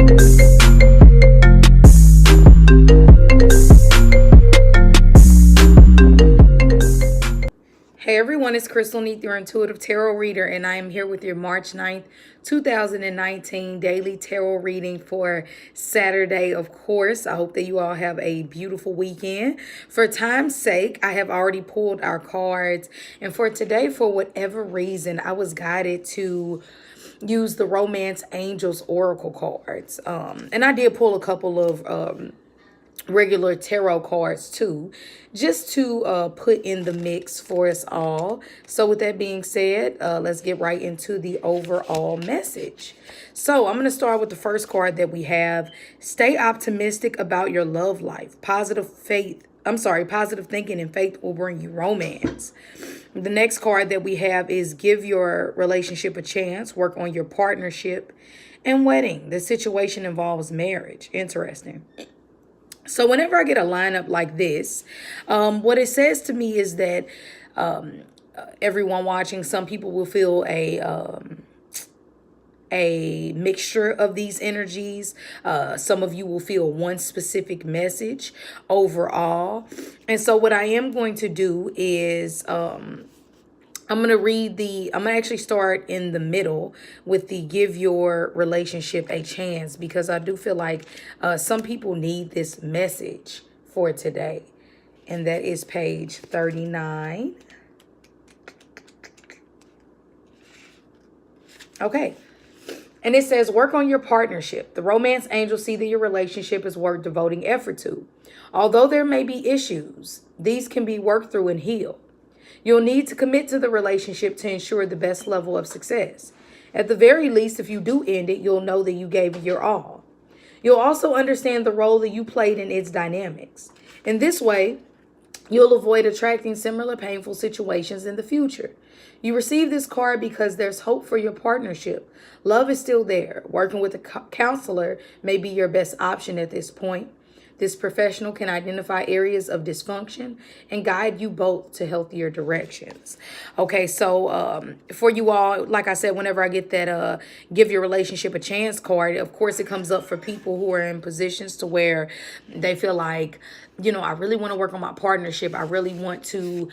Hey everyone, it's Crystal Neat, your intuitive tarot reader, and I am here with your March 9th, 2019 daily tarot reading for Saturday, of course. I hope that you all have a beautiful weekend. For time's sake, I have already pulled our cards, and for today, for whatever reason, I was guided to use the Romance Angels Oracle cards. And I did pull a couple of regular tarot cards too, just to put in the mix for us all. So with that being said, let's get right into the overall message. So I'm going to start with the first card that we have. Stay optimistic about your love life. Positive thinking and faith will bring you romance. The next card that we have is give your relationship a chance. Work on your partnership and wedding. The situation involves marriage. Interesting. So whenever I get a lineup like this, what it says to me is that everyone watching, some people will feel a mixture of these energies. Some of you will feel one specific message overall. And so what I am going to do is I'm going to actually start in the middle with the give your relationship a chance, because I do feel like some people need this message for today. And that is page 39. Okay. And it says, work on your partnership. The romance angels see that your relationship is worth devoting effort to. Although there may be issues, these can be worked through and healed. You'll need to commit to the relationship to ensure the best level of success. At the very least, if you do end it, you'll know that you gave it your all. You'll also understand the role that you played in its dynamics. In this way, you'll avoid attracting similar painful situations in the future. You receive this card because there's hope for your partnership. Love is still there. Working with a counselor may be your best option at this point. This professional can identify areas of dysfunction and guide you both to healthier directions. Okay, so for you all, like I said, whenever I get that give your relationship a chance card, of course it comes up for people who are in positions to where they feel like, you know, I really want to work on my partnership. I really want to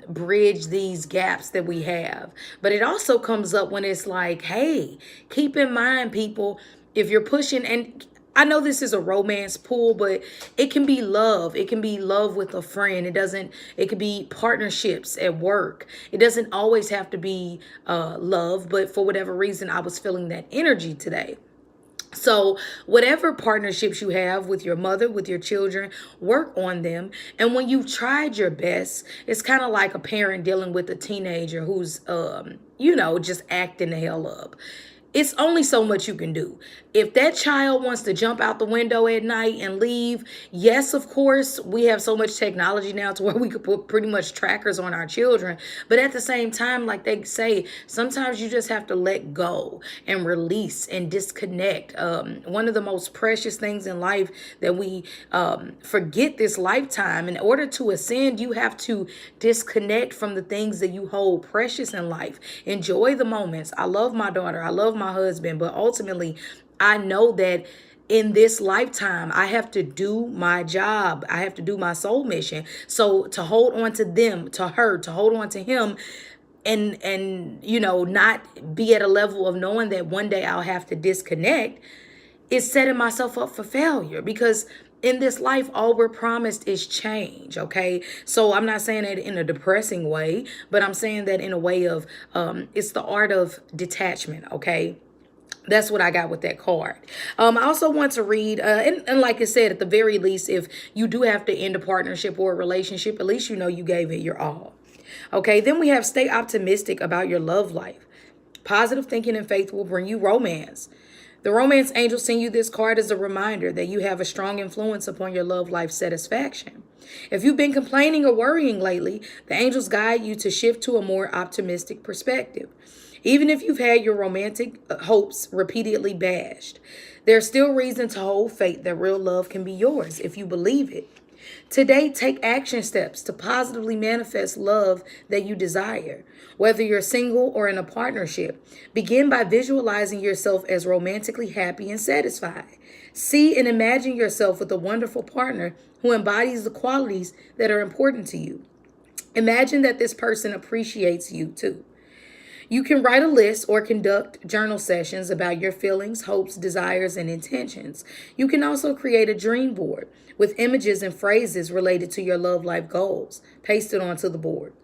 bridge these gaps that we have. But it also comes up when it's like, hey, keep in mind, people, if you're pushing, and I know this is a romance pool, but it can be love. It can be love with a friend. It could be partnerships at work. It doesn't always have to be love, but for whatever reason, I was feeling that energy today. So whatever partnerships you have with your mother, with your children, work on them. And when you've tried your best, it's kind of like a parent dealing with a teenager who's, just acting the hell up. It's only so much you can do. If that child wants to jump out the window at night and leave, yes, of course, we have so much technology now to where we could put pretty much trackers on our children. But at the same time, like they say, sometimes you just have to let go and release and disconnect. One of the most precious things in life that we forget this lifetime. In order to ascend, you have to disconnect from the things that you hold precious in life. Enjoy the moments. I love my daughter. I love my husband, but ultimately I know that in this lifetime I have to do my job. I have to do my soul mission. So to hold on to them, to her, to hold on to him, and not be at a level of knowing that one day I'll have to disconnect, is setting myself up for failure, because in this life, all we're promised is change, okay? So I'm not saying that in a depressing way, but I'm saying that in a way of, it's the art of detachment, okay? That's what I got with that card. I also want to read, and like I said, at the very least, if you do have to end a partnership or a relationship, at least you know you gave it your all. Okay, then we have stay optimistic about your love life. Positive thinking and faith will bring you romance. The romance angels send you this card as a reminder that you have a strong influence upon your love life satisfaction. If you've been complaining or worrying lately, the angels guide you to shift to a more optimistic perspective. Even if you've had your romantic hopes repeatedly bashed, there's still reason to hold faith that real love can be yours if you believe it. Today, take action steps to positively manifest love that you desire. Whether you're single or in a partnership, begin by visualizing yourself as romantically happy and satisfied. See and imagine yourself with a wonderful partner who embodies the qualities that are important to you. Imagine that this person appreciates you too. You can write a list or conduct journal sessions about your feelings, hopes, desires, and intentions. You can also create a dream board with images and phrases related to your love life goals. Paste it onto the board.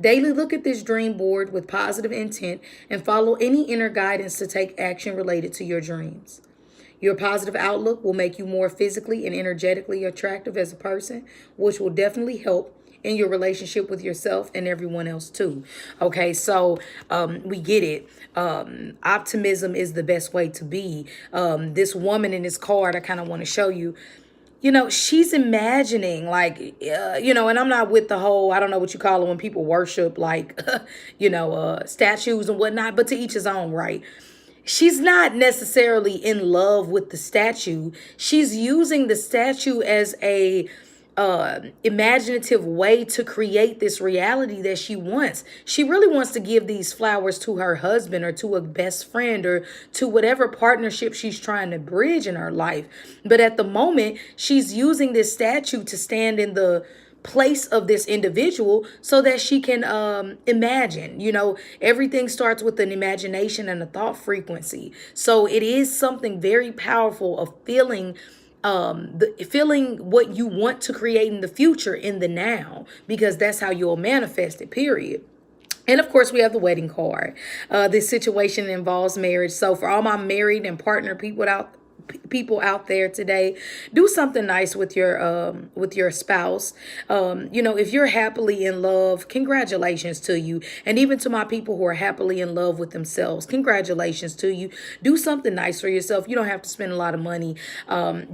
Daily look at this dream board with positive intent and follow any inner guidance to take action related to your dreams. Your positive outlook will make you more physically and energetically attractive as a person, which will definitely help in your relationship with yourself and everyone else too. Okay, so we get it. Optimism is the best way to be. This woman in this card, I kind of want to show you. She's imagining like, and I'm not with the whole, I don't know what you call it when people worship like, statues and whatnot, but to each his own, right? She's not necessarily in love with the statue. She's using the statue as a imaginative way to create this reality that she wants. She really wants to give these flowers to her husband or to a best friend or to whatever partnership she's trying to bridge in her life. But at the moment, she's using this statue to stand in the place of this individual so that she can imagine. Everything starts with an imagination and a thought frequency. So it is something very powerful of feeling what you want to create in the future in the now, because that's how you'll manifest it, period. And of course, we have the wedding card. This situation involves marriage. So for all my married and partner people out there today, do something nice with your spouse. If you're happily in love, congratulations to you. And even to my people who are happily in love with themselves, congratulations to you. Do something nice for yourself. You don't have to spend a lot of money.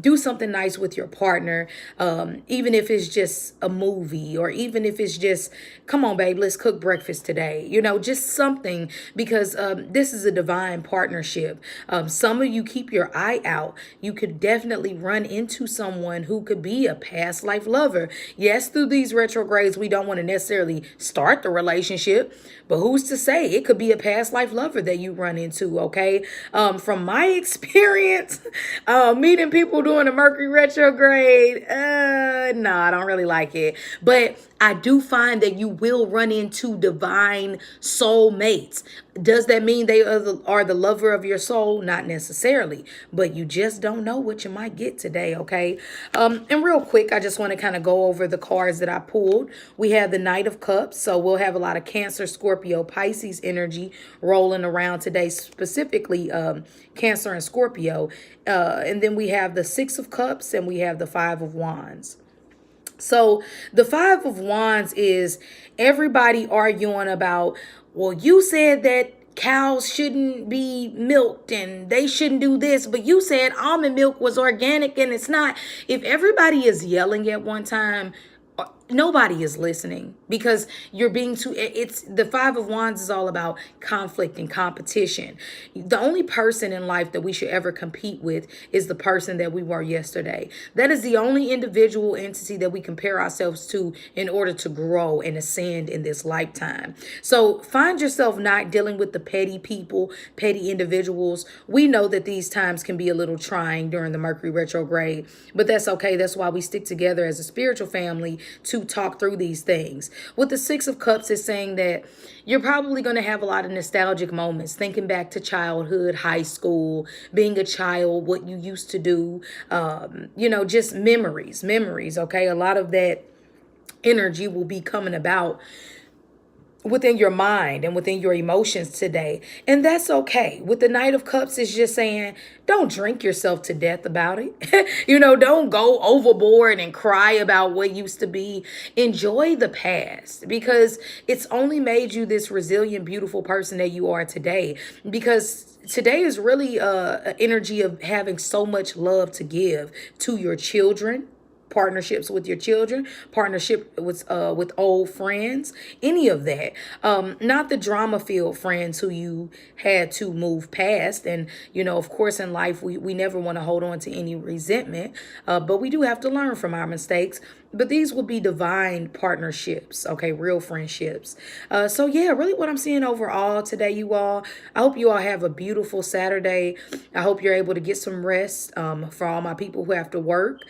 Do something nice with your partner, even if it's just a movie, or even if it's just, come on babe, let's cook breakfast today. Just something, because this is a divine partnership. Some of you keep your eye out. You could definitely run into someone who could be a past life lover. Yes, through these retrogrades, we don't want to necessarily start the relationship, but who's to say it could be a past life lover that you run into, okay? From my experience, meeting people during the Mercury retrograde, no, I don't really like it. But I do find that you will run into divine soulmates. Does that mean they are the lover of your soul? Not necessarily, but you just don't know what you might get today, okay? And real quick, I just want to kind of go over the cards that I pulled. We have the Knight of Cups, so we'll have a lot of Cancer, Scorpio, Pisces energy rolling around today, specifically Cancer and Scorpio. And then we have the Six of Cups, and we have the Five of Wands. So the Five of Wands is everybody arguing about, well, you said that cows shouldn't be milked and they shouldn't do this, but you said almond milk was organic and it's not. If everybody is yelling at one time, nobody is listening, because you're being too, it's the Five of Wands is all about conflict and competition. The only person in life that we should ever compete with is the person that we were yesterday. That is the only individual entity that we compare ourselves to in order to grow and ascend in this lifetime. So find yourself not dealing with the petty people, petty individuals. We know that these times can be a little trying during the Mercury retrograde, but that's okay. That's why we stick together as a spiritual family to talk through these things. With the Six of Cups, is saying that you're probably going to have a lot of nostalgic moments, thinking back to childhood, high school, being a child, what you used to do, just memories, okay? A lot of that energy will be coming about within your mind and within your emotions today. And that's okay. With the Knight of Cups, is just saying, don't drink yourself to death about it. Don't go overboard and cry about what used to be. Enjoy the past, because it's only made you this resilient, beautiful person that you are today. Because today is really an energy of having so much love to give to your children, partnerships with your children, partnership with old friends, any of that. Not the drama-filled friends who you had to move past. And, of course, in life, we never want to hold on to any resentment, but we do have to learn from our mistakes. But these will be divine partnerships, okay, real friendships. So yeah, really what I'm seeing overall today, you all. I hope you all have a beautiful Saturday. I hope you're able to get some rest. For all my people who have to work,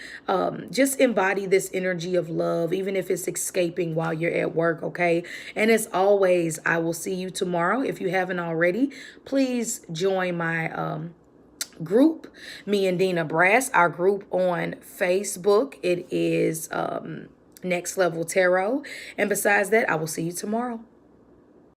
just embody this energy of love, even if it's escaping while you're at work, okay? And as always, I will see you tomorrow. If you haven't already, please join my group, me and Dina Brass, our group on Facebook. It is Next Level Tarot. And besides that, I will see you tomorrow.